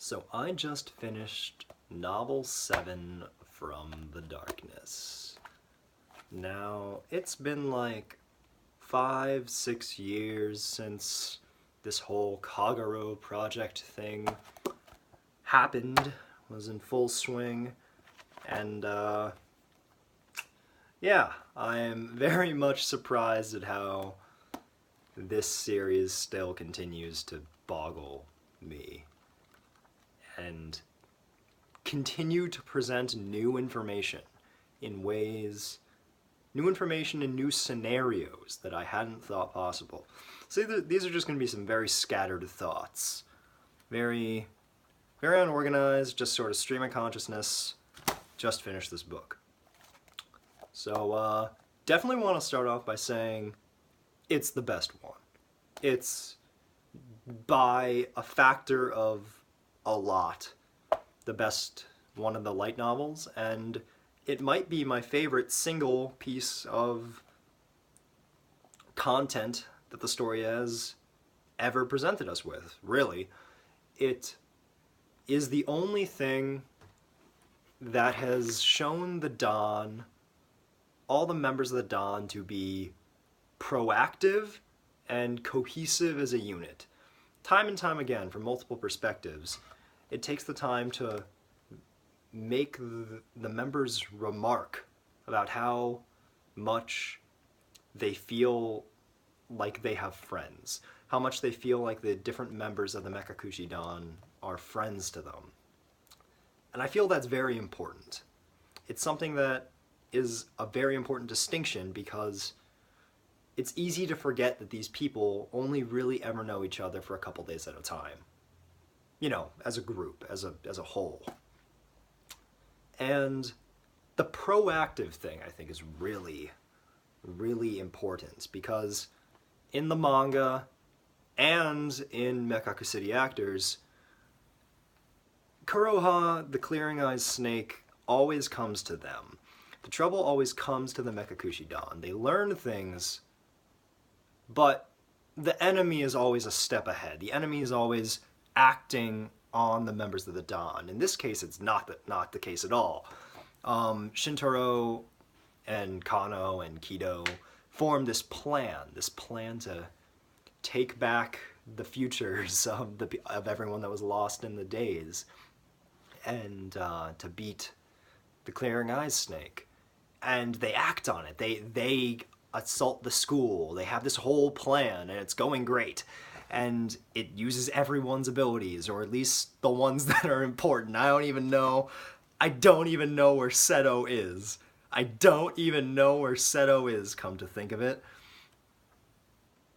So I just finished novel 7 from the Darkness. Now, it's been like 5-6 years since this whole Kagerou project thing happened, was in full swing, and yeah, I am very much surprised at how this series still continues to boggle me and continue to present new information in ways, new information in new scenarios that I hadn't thought possible. So these are just going to be some very scattered thoughts. Very unorganized, just sort of stream of consciousness. Just finished this book. So definitely want to start off by saying it's the best one. It's by a factor of a lot the best one of the light novels, and it might be my favorite single piece of content that the story has ever presented us with, really. It is the only thing that has shown the Dawn, all the members of the Dawn, to be proactive and cohesive as a unit. Time and time again, from multiple perspectives, it takes the time to make the members remark about how much they feel like they have friends, how much they feel like the different members of the Mekakushi Dawn are friends to them. And I feel that's very important. It's something that is a very important distinction because it's easy to forget that these people only really ever know each other for a couple days at a time. You know, as a group, as a whole. And the proactive thing, I think, is really, really important because in the manga and in Mekaku City Actors, Kuroha, the Clearing Eyes snake, always comes to them. The trouble always comes to the Mekakushi Dawn. They learn things, but the enemy is always a step ahead. The enemy is always acting on the members of the Dawn. In this case, it's not the case at all. Shintaro and Kano and Kido form this plan to take back the futures of everyone that was lost in the days, and to beat the Clearing Eyes snake. And they act on it. They assault the school. They have this whole plan, and it's going great. And it uses everyone's abilities, or at least the ones that are important. I don't even know where Seto is. I don't even know where Seto is, come to think of it.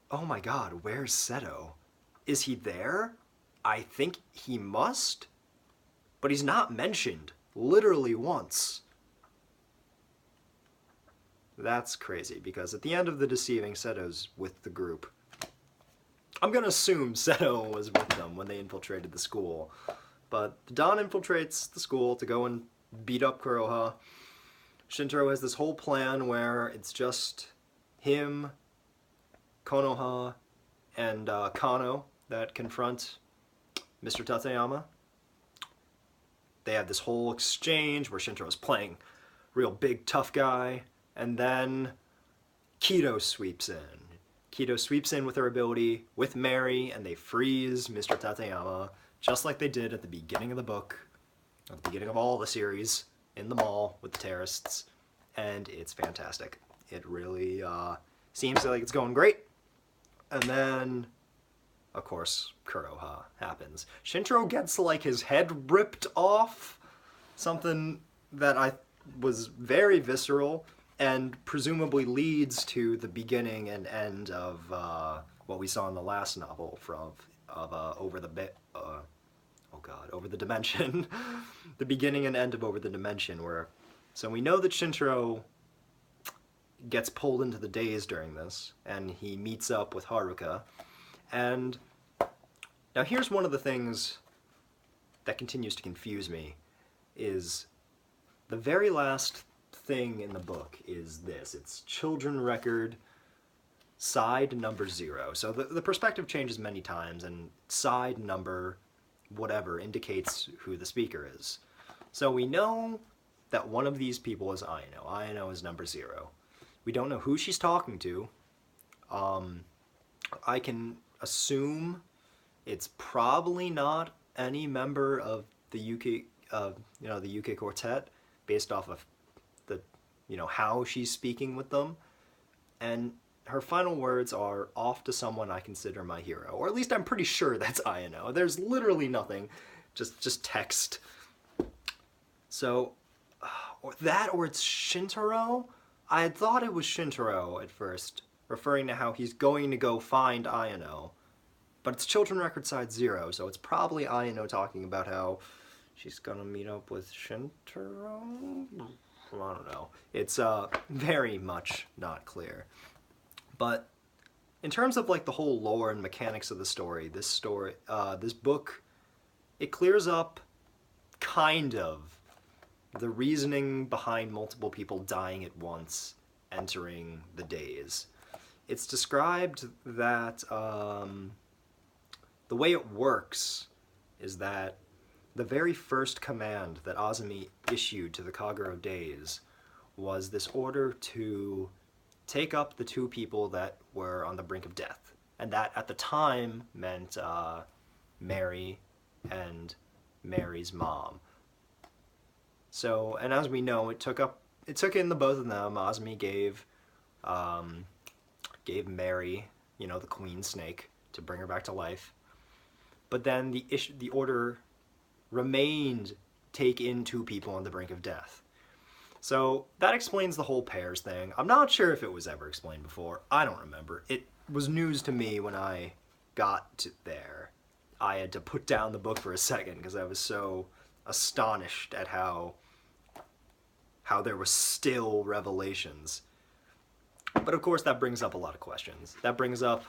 Oh my god, where's Seto? Is he there? I think he must. But he's not mentioned, literally once. That's crazy, because at the end of The Deceiving, Seto's with the group. I'm gonna assume Seto was with them when they infiltrated the school. But the Dawn infiltrates the school to go and beat up Kuroha. Shintaro has this whole plan where it's just him, Konoha, and Kano that confront Mr. Tateyama. They have this whole exchange where Shintaro's playing real big tough guy, and then Kido sweeps in. Kido sweeps in with her ability, with Mary, and they freeze Mr. Tateyama, just like they did at the beginning of the book, at the beginning of all the series, in the mall with the terrorists, and it's fantastic. It really seems like it's going great. And then, of course, Kuroha happens. Shintaro gets, like, his head ripped off, something that I was very visceral, and presumably leads to the beginning and end of what we saw in the last novel Over the Dimension. The beginning and end of Over the Dimension, so we know that Shintaro gets pulled into the daze during this, and he meets up with Haruka. And now here's one of the things that continues to confuse me, is the very last thing in the book is this. It's Children Record, side number 0. So the perspective changes many times, and side number whatever indicates who the speaker is. So we know that one of these people is Ayano. Ayano is number 0. We don't know who she's talking to. I can assume it's probably not any member of the UK, the UK quartet, based off of the, how she's speaking with them. And her final words are, "Off to someone I consider my hero." Or at least I'm pretty sure that's Ayano. There's literally nothing, just text. So, or it's Shintaro? I had thought it was Shintaro at first, referring to how he's going to go find Ayano. But it's Children Record Side 0, so it's probably Ayano talking about how she's gonna meet up with Shintaro? I don't know. It's very much not clear. But in terms of like the whole lore and mechanics of the story, this book, it clears up kind of the reasoning behind multiple people dying at once entering the daze. It's described that the way it works is that the very first command that Azumi issued to the Kagerou Daze was this order to take up the 2 people that were on the brink of death. And that at the time meant Mary and Mary's mom. So, and as we know, it took in the both of them. Azumi gave Mary, the queen snake, to bring her back to life. But then the order remained, take in 2 people on the brink of death. So that explains the whole pairs thing. I'm not sure if it was ever explained before. I don't remember. It was news to me when I got there. I had to put down the book for a second because I was so astonished at how there were still revelations. But of course that brings up a lot of questions. That brings up,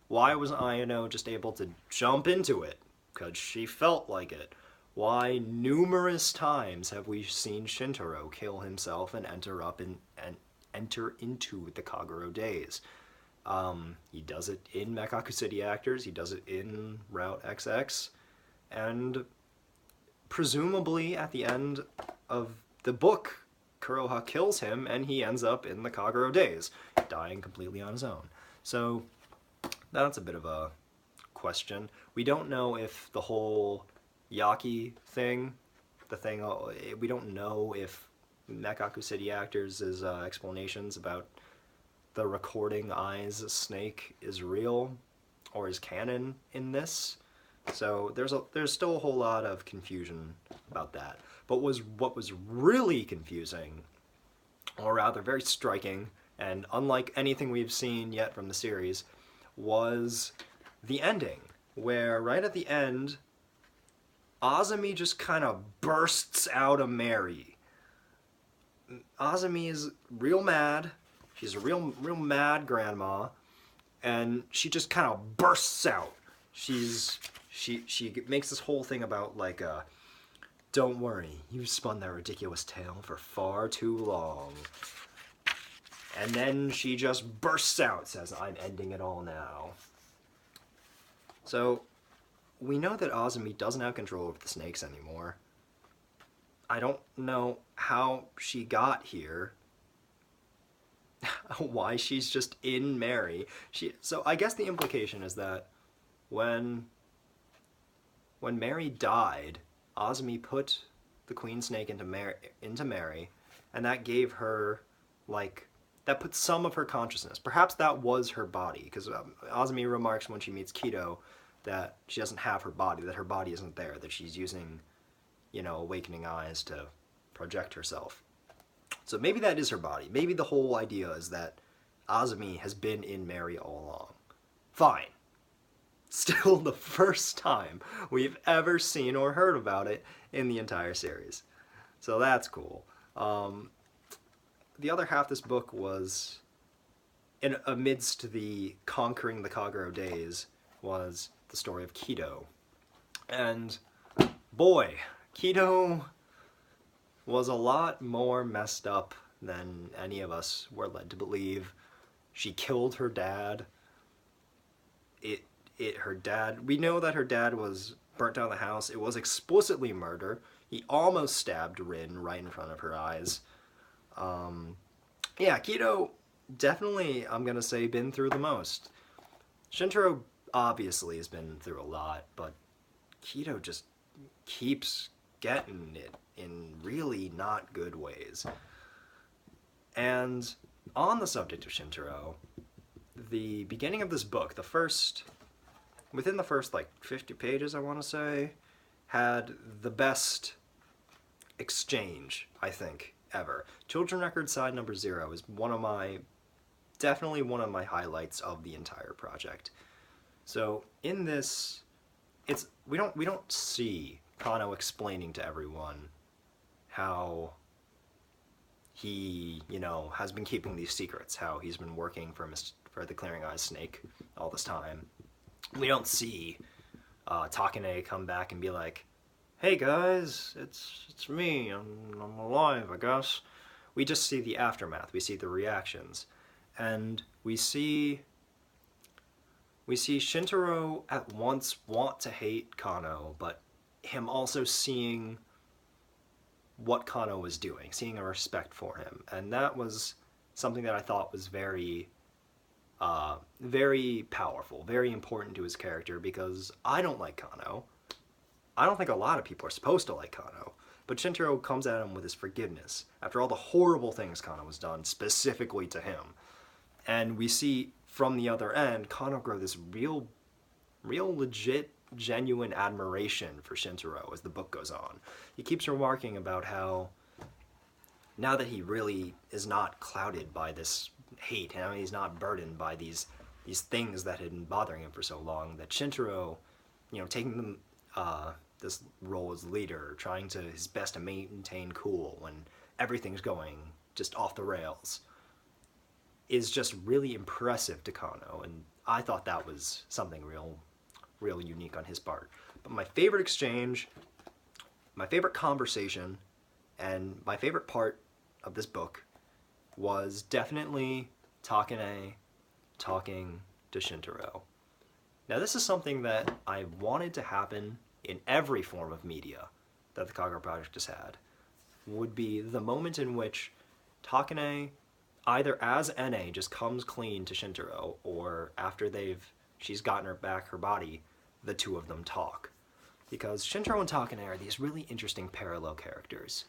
why was Ayano just able to jump into it? Because she felt like it. Why numerous times have we seen Shintaro kill himself and enter into the Kagerou Daze? He does it in Mekaku City Actors, he does it in Route XX, and presumably at the end of the book, Kuroha kills him and he ends up in the Kagerou Daze, dying completely on his own. So that's a bit of a question. We don't know if the whole Yaki thing, we don't know if Mekaku City Actors' explanations about the recording eyes snake is real or is canon in this. So there's still a whole lot of confusion about that. But what was really confusing, or rather very striking, and unlike anything we've seen yet from the series, was the ending, where right at the end, Azumi just kind of bursts out of Mary. Azumi is real mad. She's a real mad grandma, and she just kind of bursts out. She makes this whole thing about like, don't worry, you've spun that ridiculous tale for far too long. And then she just bursts out, says, "I'm ending it all now." So we know that Azumi doesn't have control over the snakes anymore. I don't know how she got here. Why she's just in Mary. So I guess the implication is that when Mary died, Azumi put the queen snake into Mary, and that gave her, like, that put some of her consciousness. Perhaps that was her body, because Azumi remarks when she meets Kido that she doesn't have her body, that her body isn't there, that she's using, awakening eyes to project herself. So maybe that is her body. Maybe the whole idea is that Azumi has been in Mary all along. Fine. Still the first time we've ever seen or heard about it in the entire series. So that's cool. The other half of this book was, amidst the conquering the Kagerou Daze, was the story of Kido. And boy, Kido was a lot more messed up than any of us were led to believe. She killed her dad. We know that her dad was burnt down the house. It was explicitly murder. He almost stabbed Rin right in front of her eyes. Yeah, Kido definitely, I'm gonna say, been through the most. Shintaro obviously has been through a lot, but Kido just keeps getting it in really not good ways. And on the subject of Shintaro, the beginning of this book, within the first like 50 pages, I want to say, had the best exchange, I think, ever. Children Record Side number 0 is definitely one of my highlights of the entire project. So in this, we don't see Kano explaining to everyone how he, has been keeping these secrets, how he's been working for the Clearing Eyes Snake all this time. We don't see Takane come back and be like, "Hey guys, it's me. I'm alive, I guess." We just see the aftermath. We see the reactions, and we see Shintaro at once want to hate Kano, but him also seeing what Kano was doing, seeing a respect for him. And that was something that I thought was very, very powerful, very important to his character, because I don't like Kano. I don't think a lot of people are supposed to like Kano, but Shintaro comes at him with his forgiveness after all the horrible things Kano has done specifically to him. And we see from the other end, Kano grow this real legit, genuine admiration for Shintaro as the book goes on. He keeps remarking about how now that he really is not clouded by this hate, he's not burdened by these things that had been bothering him for so long, that Shintaro, taking them this role as leader, trying to his best to maintain cool when everything's going just off the rails, is just really impressive to Kano, and I thought that was something real unique on his part. But my favorite exchange, my favorite conversation, and my favorite part of this book was definitely Takane talking to Shintaro. Now this is something that I wanted to happen in every form of media that the Kagerou Project has had, would be the moment in which Takane, either as NA, just comes clean to Shintaro, or after she's gotten her back her body, the two of them talk. Because Shintaro and Takane are these really interesting parallel characters.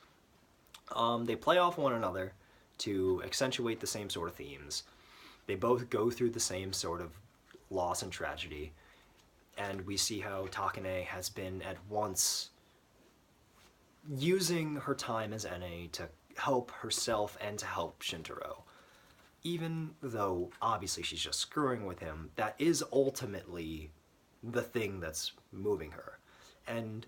They play off one another to accentuate the same sort of themes. They both go through the same sort of loss and tragedy, and we see how Takane has been at once using her time as NA to help herself and to help Shintaro. Even though obviously she's just screwing with him, that is ultimately the thing that's moving her. And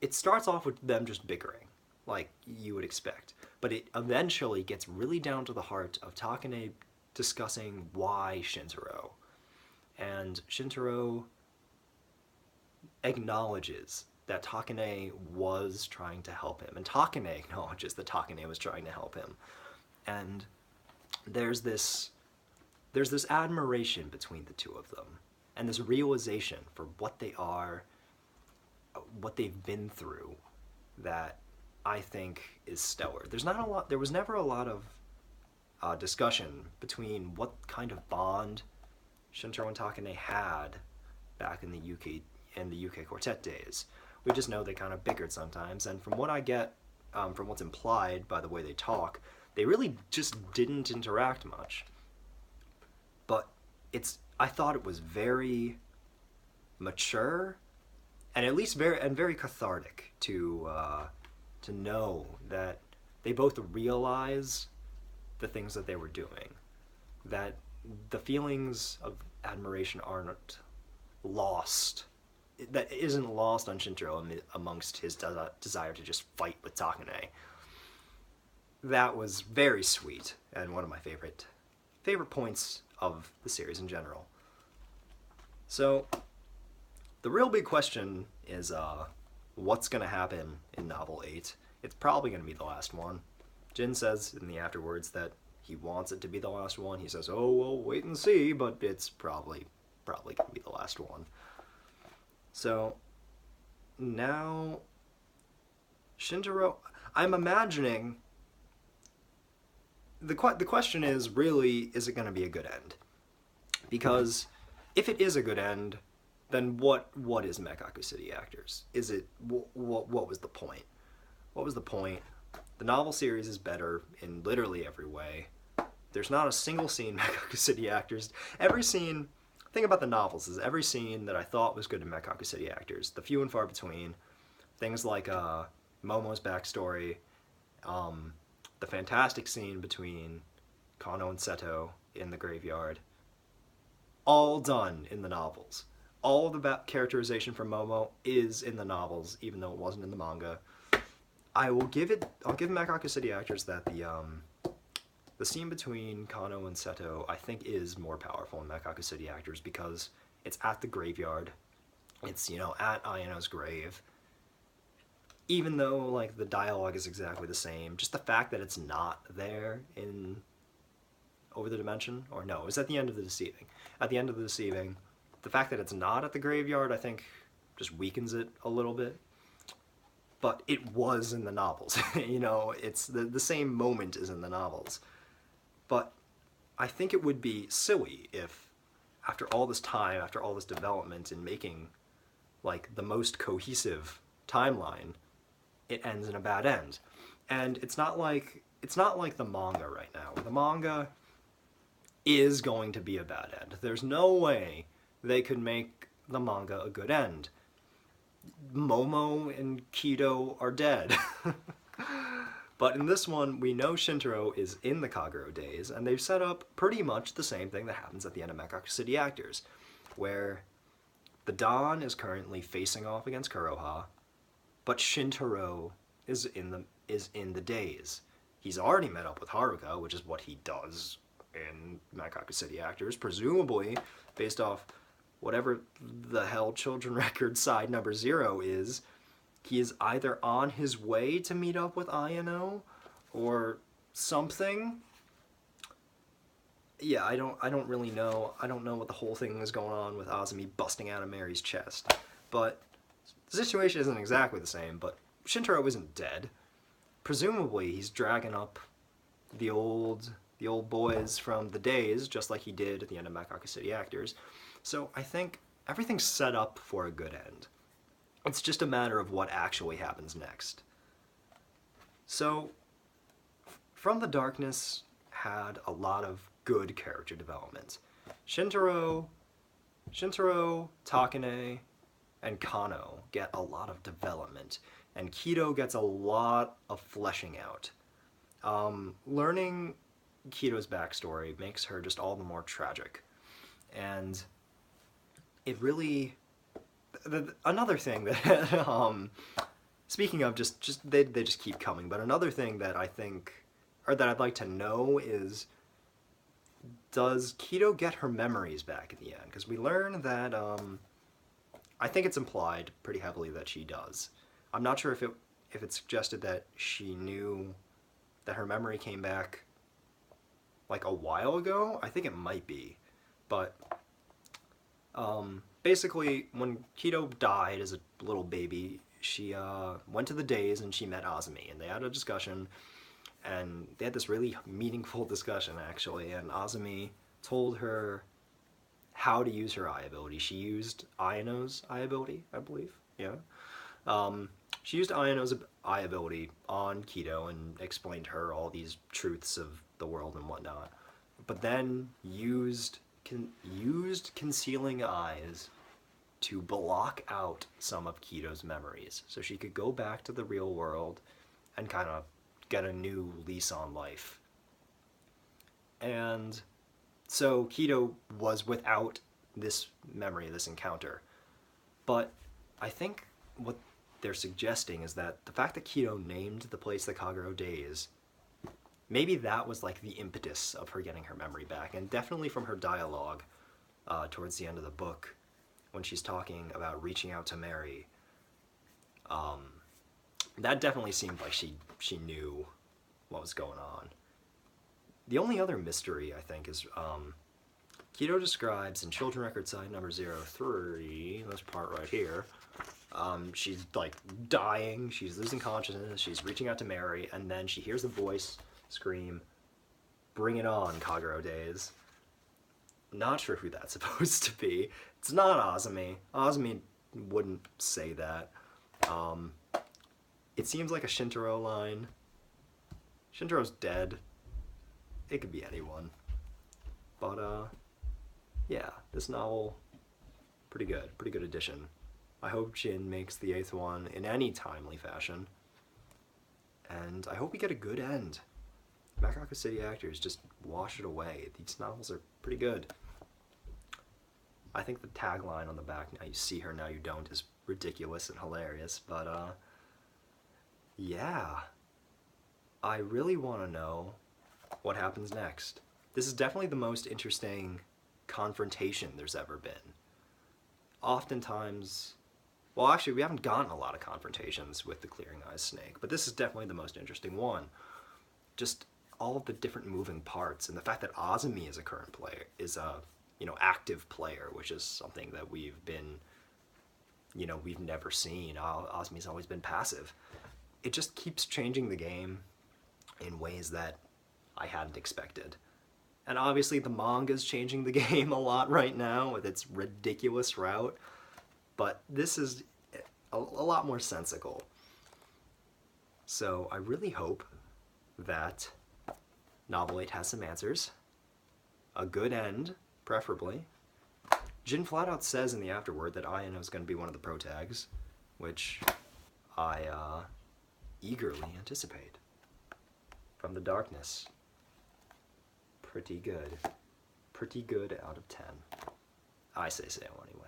it starts off with them just bickering, like you would expect. But it eventually gets really down to the heart of Takane discussing why Shintaro. And Shintaro acknowledges that Takane was trying to help him. And Takane acknowledges that Takane was trying to help him. And there's this admiration between the two of them, and this realization for what they are, what they've been through, that I think is stellar. There was never a lot of discussion between what kind of bond Shintaro and Takane had back in the UK Quartet days. We just know they kind of bickered sometimes, and from what I get, from what's implied by the way they talk, they really just didn't interact much. But I thought it was very mature, and at least very cathartic to know that they both realize the things that they were doing, that the feelings of admiration aren't lost, that isn't lost on Shintaro amongst his desire to just fight with Takane. That was very sweet, and one of my favorite points of the series in general. So, the real big question is, what's going to happen in Novel 8? It's probably going to be the last one. Jin says in the afterwards that he wants it to be the last one. He says, "Oh, we'll wait and see," but it's probably going to be the last one. So, now Shintaro, I'm imagining the question is really, is it going to be a good end? Because if it is a good end, then what is Mekaku City Actors? Is it what was the point? What was the point? The novel series is better in literally every way. There's not a single scene Mekaku City Actors. Every scene, the thing about the novels is every scene that I thought was good in Mekaku City Actors, the few and far between, things like Momo's backstory, the fantastic scene between Kano and Seto in the graveyard, all done in the novels. All of the characterization from Momo is in the novels, even though it wasn't in the manga. I'll give Mekaku City Actors that the scene between Kano and Seto, I think, is more powerful in Mekaku City Actors because it's at the graveyard. It's, at Ayano's grave. Even though, like, the dialogue is exactly the same, just the fact that it's not there in Over the Dimension, or no, it was at the end of the Deceiving. At the end of the Deceiving, the fact that it's not at the graveyard, I think, just weakens it a little bit. But it was in the novels. It's the same moment is in the novels. But I think it would be silly if, after all this time, after all this development in making, like, the most cohesive timeline, it ends in a bad end. And it's not like the manga right now. The manga is going to be a bad end. There's no way they could make the manga a good end. Momo and Kido are dead. But in this one, we know Shintaro is in the Kagerou Daze, and they've set up pretty much the same thing that happens at the end of Mekaku City Actors, where the Dawn is currently facing off against Kuroha, but Shintaro is in the Daze. He's already met up with Haruka, which is what he does in Mekaku City Actors, presumably based off whatever the hell Children Record side number 0 is. He is either on his way to meet up with Ayano or something. Yeah, I don't really know. I don't know what the whole thing is going on with Azumi busting out of Mary's chest. But the situation isn't exactly the same, but Shintaro isn't dead. Presumably he's dragging up the old boys from the Days, just like he did at the end of Mekaku City Actors. So I think everything's set up for a good end. It's just a matter of what actually happens next. So, From the Darkness had a lot of good character development. Shintaro, Takane, and Kano get a lot of development, and Kido gets a lot of fleshing out. Learning Kido's backstory makes her just all the more tragic. And it really... another thing that... speaking of they just keep coming, but another thing that I think... or that I'd like to know is... does Kido get her memories back at the end? Because we learn that... I think it's implied pretty heavily that she does. I'm not sure if it's suggested that she knew that her memory came back like a while ago. I think it might be. But basically, when Kido died as a little baby, she went to the Days and she met Azumi, and they had a discussion, and they had this really meaningful discussion, actually, and Azumi told her how to use her eye ability. She used Ayano's eye ability, I believe. Yeah. She used Ayano's eye ability on Kido and explained to her all these truths of the world and whatnot. But then used concealing eyes to block out some of Kido's memories, so she could go back to the real world and kind of get a new lease on life. And so Kido was without this memory, this encounter. But I think what they're suggesting is that the fact that Kido named the place the Kagerou Daze, maybe that was like the impetus of her getting her memory back. And definitely from her dialogue towards the end of the book, when she's talking about reaching out to Mary, that definitely seemed like she knew what was going on. The only other mystery, I think, is Kido describes in Children Record side number 03, this part right here, She's like dying, she's losing consciousness, she's reaching out to Mary, and then she hears the voice scream, "Bring it on, Kagerou Daze." Not sure who that's supposed to be. It's not Azumi. Azumi wouldn't say that. It seems like a Shintaro line. Shintaro's dead. It could be anyone. But, yeah, this novel, pretty good. Pretty good addition. I hope Jin makes the 8th one in any timely fashion. And I hope we get a good end. Makaku City Actors just wash it away. These novels are pretty good. I think the tagline on the back, "Now you see her, now you don't," is ridiculous and hilarious, but, yeah. I really want to know what happens next. This is definitely the most interesting confrontation there's ever been. Oftentimes, well, actually, we haven't gotten a lot of confrontations with the Clearing Eyes snake, but this is definitely the most interesting one. Just all of the different moving parts, and the fact that Azumi is a current player, is a, active player, which is something that we've been, we've never seen. Azumi's always been passive. It just keeps changing the game in ways that I hadn't expected. And obviously the manga's changing the game a lot right now with its ridiculous route, but this is a lot more sensical. So I really hope that Novel 8 has some answers, a good end, preferably. Jin flat out says in the afterword that Ayano is going to be one of the protags, which I eagerly anticipate. From the darkness. Pretty good. Pretty good out of 10. I say so anyway.